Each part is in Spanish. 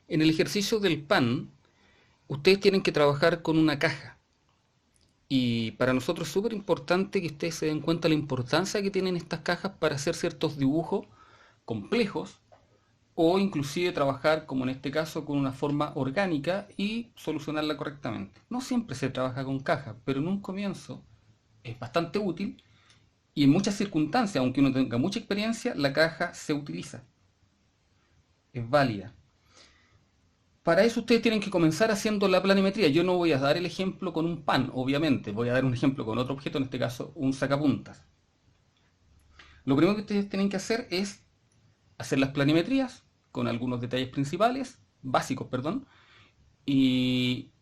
En el ejercicio del pan, ustedes tienen que trabajar con una caja. Y para nosotros es súper importante que ustedes se den cuenta de la importancia que tienen estas cajas para hacer ciertos dibujos complejos o inclusive trabajar, como en este caso, con una forma orgánica y solucionarla correctamente. No siempre se trabaja con cajas, pero en un comienzo es bastante útil y en muchas circunstancias, aunque uno tenga mucha experiencia, la caja se utiliza, es válida. Para eso ustedes tienen que comenzar haciendo la planimetría. Yo no voy a dar el ejemplo con un pan, obviamente. Voy a dar un ejemplo con otro objeto, en este caso un sacapuntas. Lo primero que ustedes tienen que hacer es hacer las planimetrías con algunos detalles principales, básicos, perdón, y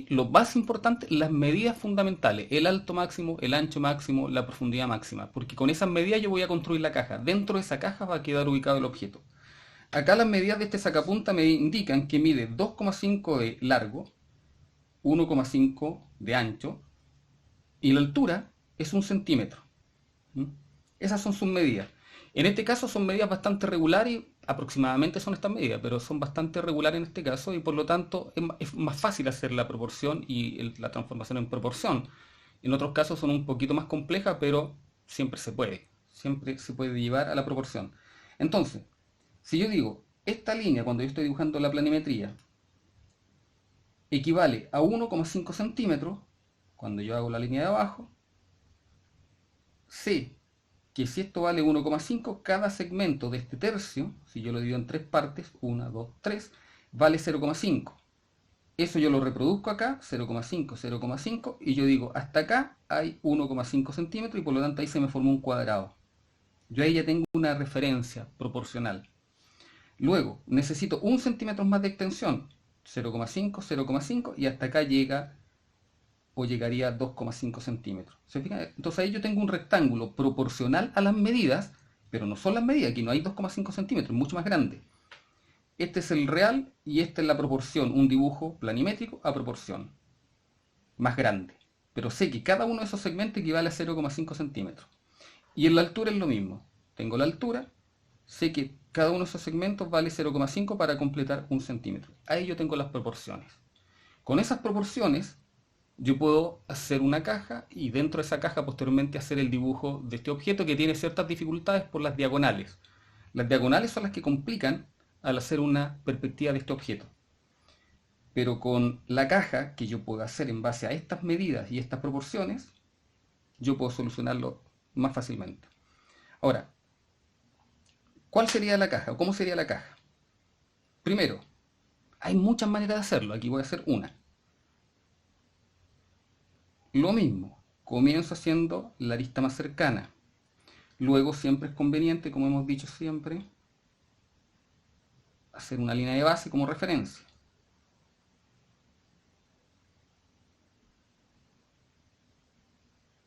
lo más importante, las medidas fundamentales, el alto máximo, el ancho máximo, la profundidad máxima, porque con esas medidas yo voy a construir la caja. Dentro de esa caja va a quedar ubicado el objeto. Acá las medidas de este sacapunta me indican que mide 2,5 de largo, 1,5 de ancho y la altura es 1 centímetro. ¿Mm? Esas son sus medidas. En este caso son medidas bastante regulares, aproximadamente son estas medidas, pero son bastante regulares en este caso y por lo tanto es más fácil hacer la proporción y la transformación en proporción. En otros casos son un poquito más complejas, pero siempre se puede llevar a la proporción. Entonces, si yo digo, esta línea cuando yo estoy dibujando la planimetría equivale a 1,5 centímetros, cuando yo hago la línea de abajo, sé que si esto vale 1,5, cada segmento de este tercio, si yo lo divido en tres partes, 1, 2, 3, vale 0,5. Eso yo lo reproduzco acá, 0,5, 0,5, y yo digo, hasta acá hay 1,5 centímetros y por lo tanto ahí se me formó un cuadrado. Yo ahí ya tengo una referencia proporcional. Luego, necesito 1 centímetro más de extensión, 0,5, 0,5, y hasta acá llega o llegaría a 2,5 centímetros. ¿Se fijan? Entonces ahí yo tengo un rectángulo proporcional a las medidas, pero no son las medidas, aquí no hay 2,5 centímetros, es mucho más grande. Este es el real y esta es la proporción, un dibujo planimétrico a proporción, más grande. Pero sé que cada uno de esos segmentos equivale a 0,5 centímetros. Y en la altura es lo mismo. Tengo la altura, sé que cada uno de esos segmentos vale 0,5 para completar 1 centímetro. Ahí yo tengo las proporciones. Con esas proporciones yo puedo hacer una caja y dentro de esa caja posteriormente hacer el dibujo de este objeto que tiene ciertas dificultades por las diagonales. Las diagonales son las que complican al hacer una perspectiva de este objeto. Pero con la caja que yo puedo hacer en base a estas medidas y estas proporciones, yo puedo solucionarlo más fácilmente. Ahora, ¿cuál sería la caja o cómo sería la caja? Primero, hay muchas maneras de hacerlo, aquí voy a hacer una. Lo mismo, comienzo haciendo la arista más cercana. Luego siempre es conveniente, como hemos dicho siempre, hacer una línea de base como referencia.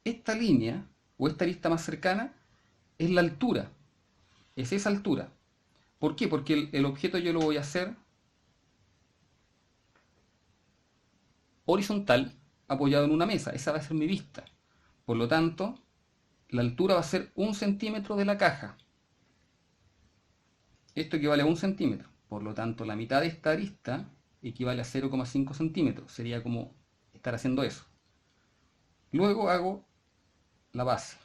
Esta línea o esta arista más cercana es la altura, es esa altura. ¿Por qué? Porque el objeto yo lo voy a hacer horizontal apoyado en una mesa, esa va a ser mi vista. Por lo tanto, la altura va a ser 1 centímetro de la caja. Esto equivale a 1 centímetro. Por lo tanto, la mitad de esta arista equivale a 0,5 centímetros. Sería como estar haciendo eso. Luego hago la base.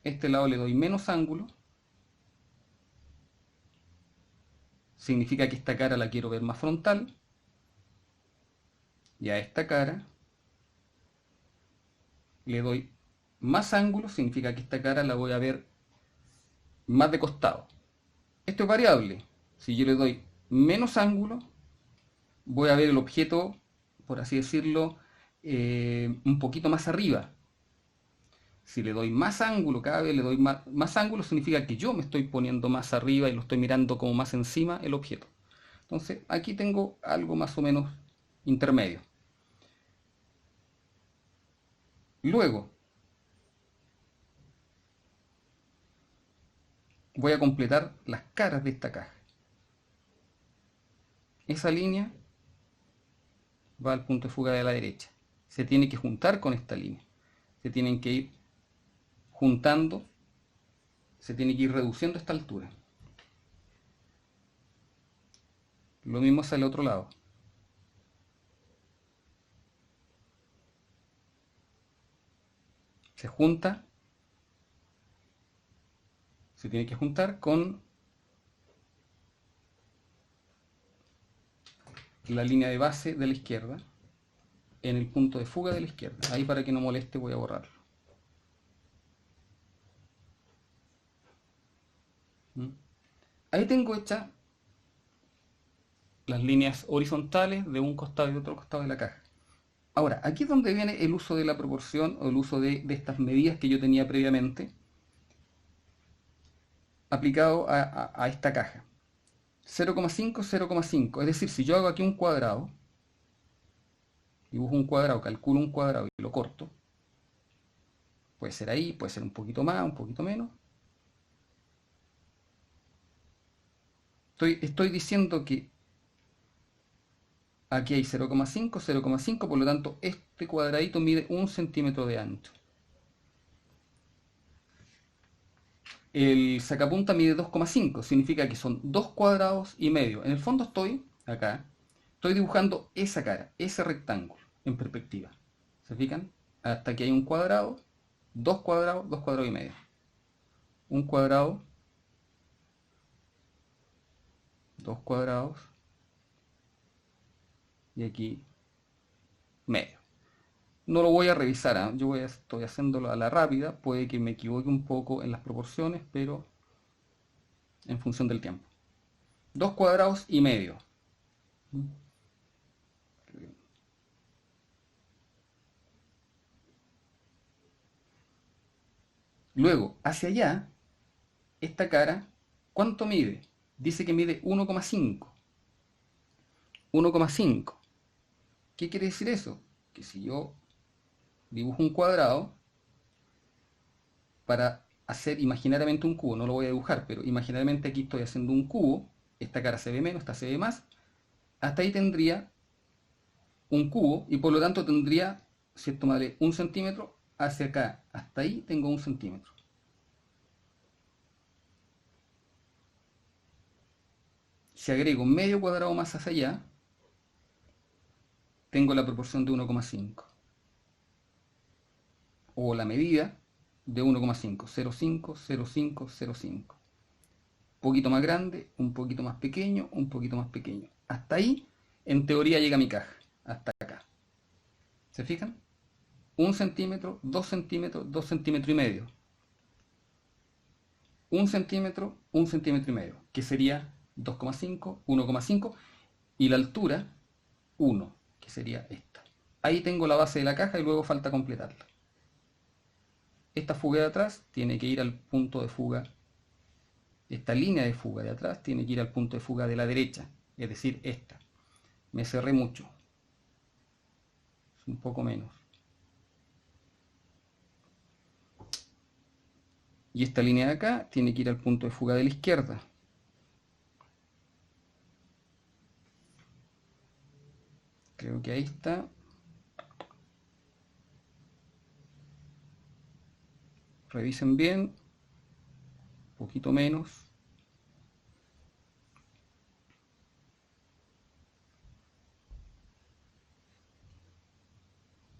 Este lado le doy menos ángulo. Significa que esta cara la quiero ver más frontal. Y a esta cara le doy más ángulo. Significa que esta cara la voy a ver más de costado. Esto es variable. Si yo le doy menos ángulo, voy a ver el objeto, por así decirlo, un poquito más arriba. Si le doy más ángulo, cada vez le doy más ángulo, significa que yo me estoy poniendo más arriba y lo estoy mirando como más encima el objeto. Entonces aquí tengo algo más o menos intermedio. Luego voy a completar las caras de esta caja. Esa línea va al punto de fuga de la derecha. Se tiene que juntar con esta línea. Se tienen que ir juntando, se tiene que ir reduciendo esta altura. Lo mismo hacia el otro lado. Se junta, se tiene que juntar con la línea de base de la izquierda en el punto de fuga de la izquierda. Ahí, para que no moleste, voy a borrarlo. Ahí tengo hechas las líneas horizontales de un costado y de otro costado de la caja. Ahora, aquí es donde viene el uso de la proporción o el uso de estas medidas que yo tenía previamente aplicado a esta caja. 0,5, 0,5. Es decir, si yo hago aquí un cuadrado, dibujo un cuadrado, calculo un cuadrado y lo corto, puede ser ahí, puede ser un poquito más, un poquito menos. Estoy diciendo que aquí hay 0,5, 0,5, por lo tanto este cuadradito mide 1 centímetro de ancho. El sacapunta mide 2,5, significa que son 2 cuadrados y medio. En el fondo estoy dibujando esa cara, ese rectángulo en perspectiva. ¿Se fijan? Hasta que hay un cuadrado, 2 cuadrados y medio. Un cuadrado, 2 cuadrados y aquí medio. No lo voy a revisar, ¿eh? Estoy haciéndolo a la rápida, puede que me equivoque un poco en las proporciones, pero en función del tiempo. 2 cuadrados y medio. Luego, hacia allá, esta cara, ¿cuánto mide? Dice que mide 1,5. 1,5. ¿Qué quiere decir eso? Que si yo dibujo un cuadrado, para hacer imaginariamente un cubo, no lo voy a dibujar, pero imaginariamente aquí estoy haciendo un cubo, esta cara se ve menos, esta se ve más, hasta ahí tendría un cubo y por lo tanto tendría, cierto madre, 1 centímetro hacia acá, hasta ahí tengo 1 centímetro. Si agrego medio cuadrado más hacia allá, tengo la proporción de 1,5 o la medida de 1,5, 0,5, 0,5, 0,5. Un poquito más grande, un poquito más pequeño, un poquito más pequeño. Hasta ahí, en teoría, llega mi caja, hasta acá. ¿Se fijan? 1 centímetro, 2 centímetros, 2 centímetros y medio. 1 centímetro, 1 centímetro y medio, que sería 2,5, 1,5, y la altura 1, que sería esta. Ahí tengo la base de la caja y luego falta completarla. Esta fuga de atrás tiene que ir al punto de fuga, esta línea de fuga de atrás tiene que ir al punto de fuga de la derecha, es decir, esta. Me cerré mucho, es un poco menos. Y esta línea de acá tiene que ir al punto de fuga de la izquierda. Creo que ahí está. Revisen bien. Un poquito menos.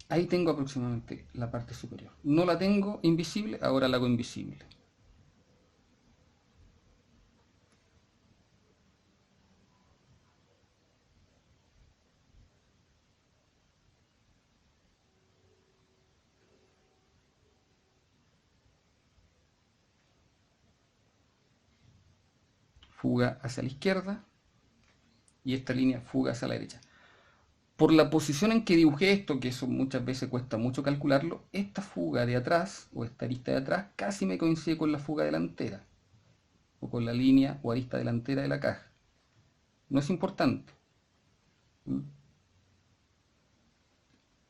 Ahí tengo aproximadamente la parte superior. No la tengo invisible, ahora la hago invisible. Fuga hacia la izquierda y esta línea fuga hacia la derecha. Por la posición en que dibujé esto, que eso muchas veces cuesta mucho calcularlo, esta fuga de atrás, o esta arista de atrás, casi me coincide con la fuga delantera, o con la línea o arista delantera de la caja. No es importante.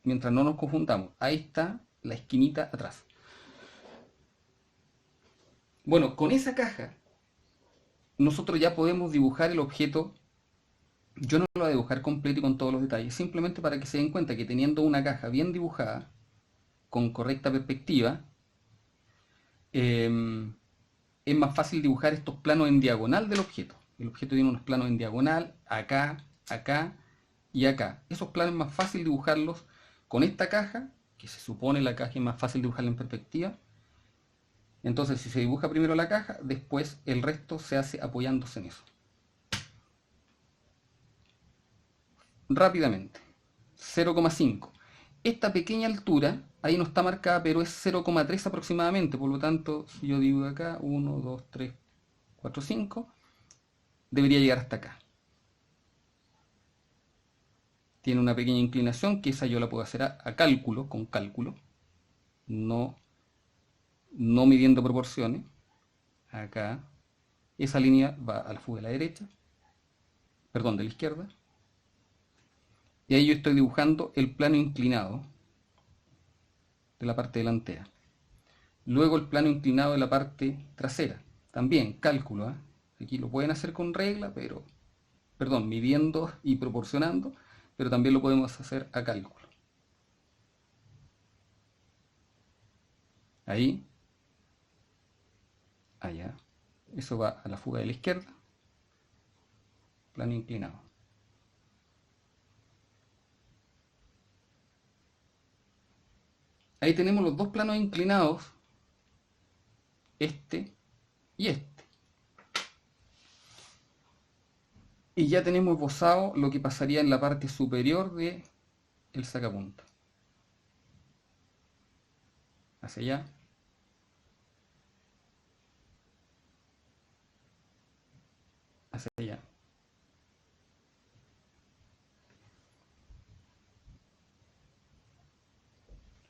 Mientras no nos confundamos, ahí está la esquinita atrás. Bueno, con esa caja, nosotros ya podemos dibujar el objeto. Yo no lo voy a dibujar completo y con todos los detalles, simplemente para que se den cuenta que teniendo una caja bien dibujada, con correcta perspectiva, es más fácil dibujar estos planos en diagonal del objeto. El objeto tiene unos planos en diagonal, acá, acá y acá. Esos planos es más fácil dibujarlos con esta caja, que se supone la caja es más fácil dibujarla en perspectiva. Entonces, si se dibuja primero la caja, después el resto se hace apoyándose en eso. Rápidamente. 0,5. Esta pequeña altura, ahí no está marcada, pero es 0,3 aproximadamente. Por lo tanto, si yo dibujo acá, 1, 2, 3, 4, 5, debería llegar hasta acá. Tiene una pequeña inclinación, que esa yo la puedo hacer a cálculo, con cálculo, no midiendo proporciones. Acá, esa línea va a la fuga de la derecha, perdón, de la izquierda. Y ahí yo estoy dibujando el plano inclinado de la parte delantera. Luego el plano inclinado de la parte trasera. También cálculo, ¿eh? Aquí lo pueden hacer con regla, pero, perdón, midiendo y proporcionando, pero también lo podemos hacer a cálculo. Ahí, allá. Eso va a la fuga de la izquierda, plano inclinado. Ahí tenemos los dos planos inclinados, este y este. Y ya tenemos esbozado lo que pasaría en la parte superior de el sacapunta. Hacia allá. Hacia allá.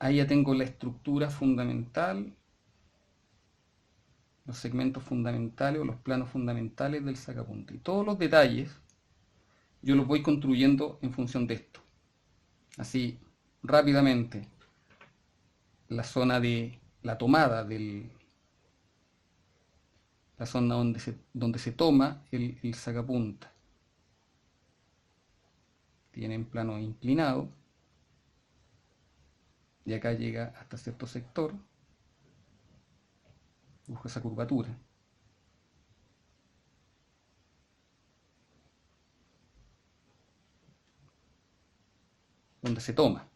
Ahí ya tengo la estructura fundamental, los segmentos fundamentales o los planos fundamentales del sacapunta. Y todos los detalles yo los voy construyendo en función de esto. Así, rápidamente, la zona de la tomada la zona donde se toma el sacapunta. Tienen plano inclinado. Y acá llega hasta cierto sector. Busco esa curvatura. Donde se toma.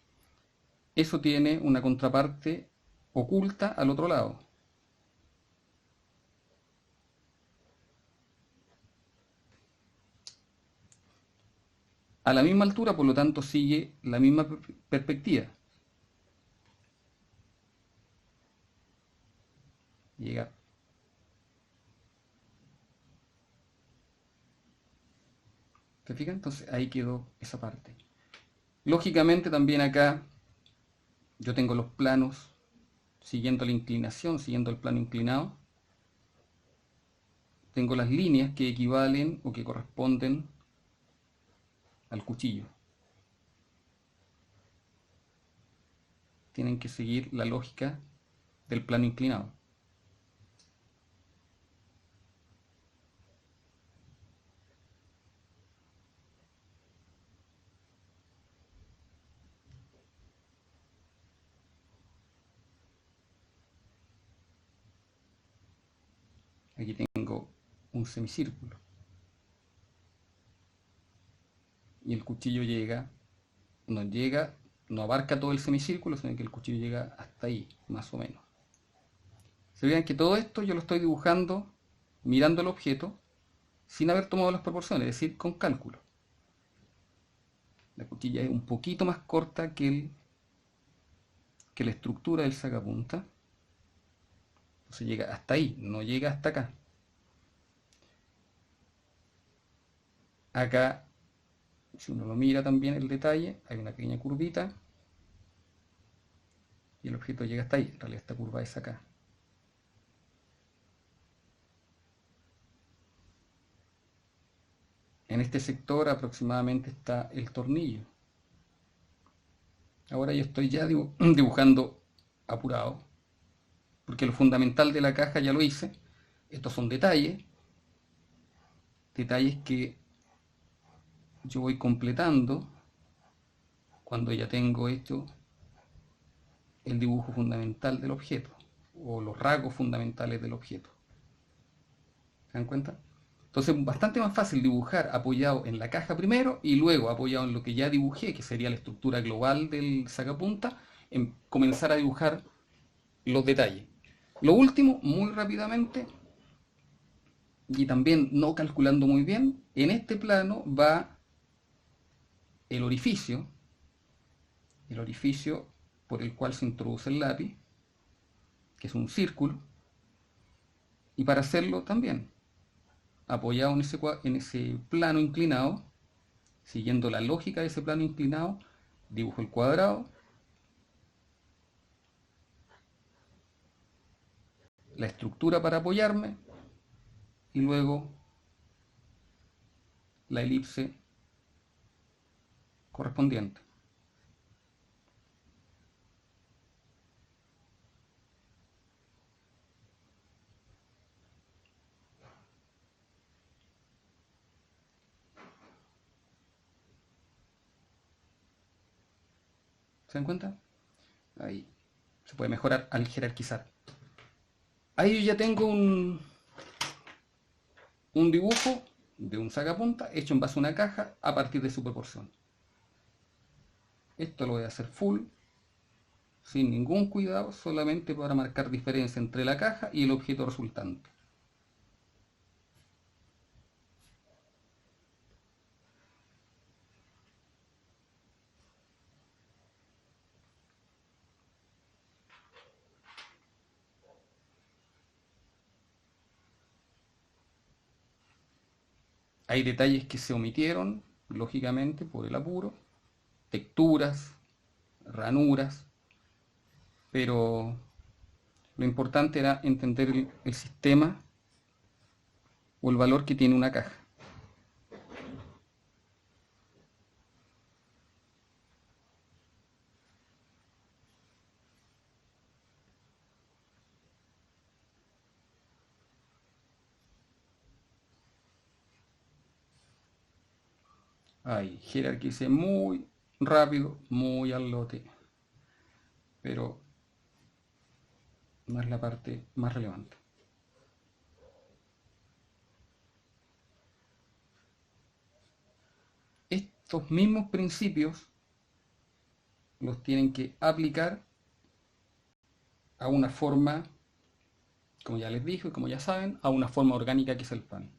Eso tiene una contraparte oculta al otro lado. A la misma altura, por lo tanto, sigue la misma perspectiva. Llega. ¿Te fijas? Entonces ahí quedó esa parte. Lógicamente también acá yo tengo los planos siguiendo la inclinación, siguiendo el plano inclinado. Tengo las líneas que equivalen o que corresponden al cuchillo. Tienen que seguir la lógica del plano inclinado. Aquí tengo un semicírculo. Y el cuchillo no abarca todo el semicírculo, sino que el cuchillo llega hasta ahí, más o menos. Se vean que todo esto yo lo estoy dibujando mirando el objeto sin haber tomado las proporciones, es decir, con cálculo. La cuchilla es un poquito más corta que la estructura del sacapunta. Entonces llega hasta ahí, no llega hasta acá. Acá, si uno lo mira también el detalle, hay una pequeña curvita y el objeto llega hasta ahí. En realidad esta curva es acá. En este sector aproximadamente está el tornillo. Ahora yo estoy ya dibujando apurado, porque lo fundamental de la caja ya lo hice. Estos son detalles que yo voy completando cuando ya tengo hecho el dibujo fundamental del objeto o los rasgos fundamentales del objeto. ¿Se dan cuenta? Entonces, bastante más fácil dibujar apoyado en la caja primero y luego apoyado en lo que ya dibujé, que sería la estructura global del sacapunta, en comenzar a dibujar los detalles. Lo último, muy rápidamente, y también no calculando muy bien, en este plano va el orificio por el cual se introduce el lápiz, que es un círculo, y para hacerlo también, apoyado en ese plano inclinado, siguiendo la lógica de ese plano inclinado, dibujo el cuadrado, la estructura para apoyarme y luego la elipse correspondiente. ¿Se dan cuenta? Ahí se puede mejorar al jerarquizar. Ahí yo ya tengo un dibujo de un sacapunta hecho en base a una caja a partir de su proporción. Esto lo voy a hacer full, sin ningún cuidado, solamente para marcar diferencia entre la caja y el objeto resultante. Hay detalles que se omitieron, lógicamente, por el apuro, texturas, ranuras, pero lo importante era entender el sistema o el valor que tiene una caja. Ahí, jerarquicé muy rápido, muy al lote, pero no es la parte más relevante. Estos mismos principios los tienen que aplicar a una forma, como ya les dije y como ya saben, a una forma orgánica que es el pan.